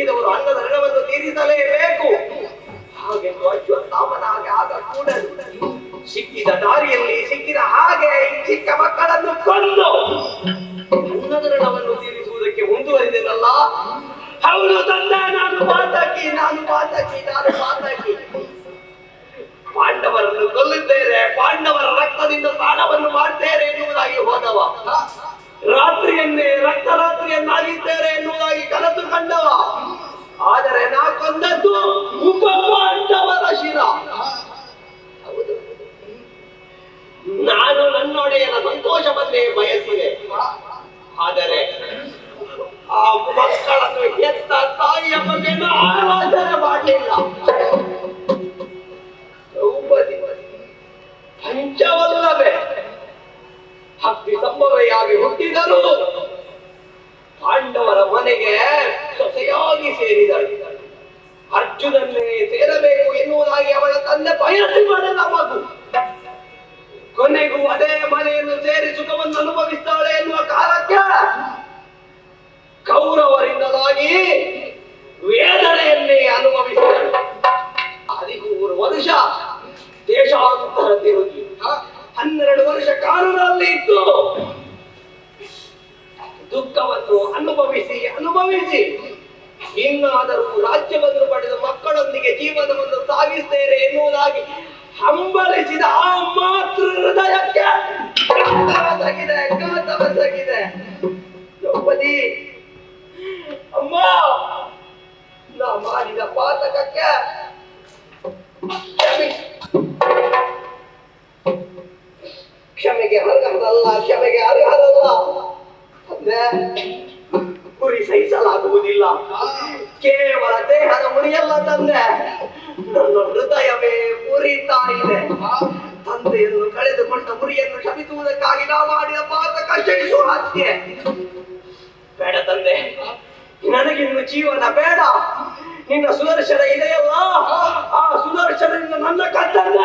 ಹುಟ್ಟಿದವರು ಅನ್ನದ ಋಣವನ್ನು ತೀರಿಸಲೇಬೇಕು. ಹಾಗೆ ಅಶ್ವತ್ಥಾಮನಾಗೆ ಆಗ ಕೂಡಲು ಸಿಕ್ಕಿದ ದಾರಿಯಲ್ಲಿ ಸಿಕ್ಕಿದ ಹಾಗೆ ಈ ಚಿಕ್ಕ ಮಕ್ಕಳನ್ನು ಕೊಂದು ಅನ್ನದ ಋಣವನ್ನು ತೀರಿಸುವುದಕ್ಕೆ ಮುಂದುವರಿದೆನಲ್ಲ. ಹೌದು ತಂದೆ, ನಾನು ಪಾತಕಿ. ಪಾಂಡವರನ್ನು ಕೊಲ್ಲಿದ್ದೇನೆ, ಪಾಂಡವರ ರಕ್ತದಿಂದ ಸ್ನಾನವನ್ನು ಮಾಡ್ತೇನೆ ಎನ್ನುವುದಾಗಿ ಹೋದವ. ರಾತ್ರಿಯನ್ನೇ ರಕ್ತರಾತ್ರಿಯನ್ನಾಗಿದ್ದೇನೆ ಎನ್ನುವುದಾಗಿ ಕನಸು ಕಂಡವ. ಆದರೆ ನಾ ಕೊಂದದ್ದು ಉಪ ಪಾಂಡವರ ಶಿರ. ಹೌದು, ನಾನು ನನ್ನೊಡೆಯನ ಸಂತೋಷವನ್ನೇ ಬಯಸಿದೆ. ಆದರೆ ಆ ಮಕ್ಕಳನ್ನು ಹೆತ್ತ ತಾಯಿಯ ಬಗ್ಗೆ ಆಲೋಚನೆ ಮಾಡಲಿಲ್ಲ. ದ್ರೌಪದಿ ಪಂಚವಲ್ಲವೇ ಹತ್ತಿ ಸಂಭವೆಯಾಗಿ ಹುಟ್ಟಿದರು. ಪಾಂಡವರ ಮನೆಗೆ ಸೊಸೆಯಾಗಿ ಸೇರಿದಳು. ಅರ್ಜುನನ್ನೇ ಸೇರಬೇಕು ಎನ್ನುವುದಾಗಿ ಅವಳ ತಂದೆ ಬಯಸಿ ಪಡೆದ ಮಗು. ಕೊನೆಗೂ ಅದೇ ಮನೆಯನ್ನು ಸೇರಿ ಸುಖವನ್ನು ಅನುಭವಿಸ್ತಾಳೆ ಎನ್ನುವ ಕಾಲಕ್ಕೆ ಕೌರವರಿಂದಲಾಗಿ ವೇದನೆಯನ್ನೇ ಅನುಭವಿಸಿದಳು. 13 ವರ್ಷ ದೇಶಾಂತರ ತಿರುಗಿ 12 ವರ್ಷ ಕಾನೂನಲ್ಲಿ ಇದ್ದು ದುಃಖವನ್ನು ಅನುಭವಿಸಿ ಇನ್ನಾದರೂ ರಾಜ್ಯವನ್ನು ಪಡೆದ ಮಕ್ಕಳೊಂದಿಗೆ ಜೀವನವನ್ನು ಸಾಗಿಸ್ತೇನೆ ಎನ್ನುವುದಾಗಿ ಹಂಬಲಿಸಿದ ಆ ಮಾತೃ ಹೃದಯಕ್ಕೆ ಘಾತವಸಾಗಿದೆ. ದ್ರೌಪದಿ, ಅಮ್ಮ, ನಾ ಮಾಡಿದ ಪಾತಕಕ್ಕೆ ಕ್ಷಮೆಗೆ ಅರ್ಹರಲ್ಲ. ಅಂದ್ರೆ ಗುರಿ ಸಹಿಸಲಾಗುವುದಿಲ್ಲ. ಕೇವಲ ದೇಹದ ಮುರಿಯಲ್ಲ ತಂದೆ, ನನ್ನ ಹೃದಯವೇ ಮುರಿತಾ ಇದೆ. ತಂದೆಯನ್ನು ಕಳೆದುಕೊಂಡ ಮುರಿಯನ್ನು ಶಮಿಸುವುದಕ್ಕಾಗಿ ನಾ ಮಾಡಿದ ಪಾತಕ ಶೈಸು ಹತ್ಯೆ. ಬೇಡ ತಂದೆ, ನನಗಿನ್ನು ಜೀವನ ಬೇಡ. ನಿನ್ನ ಸುದರ್ಶನ ಇದೆಯಲ್ಲ, ಆ ಸುದರ್ಶನದಿಂದ ನನ್ನ ಕತ್ತನ್ನ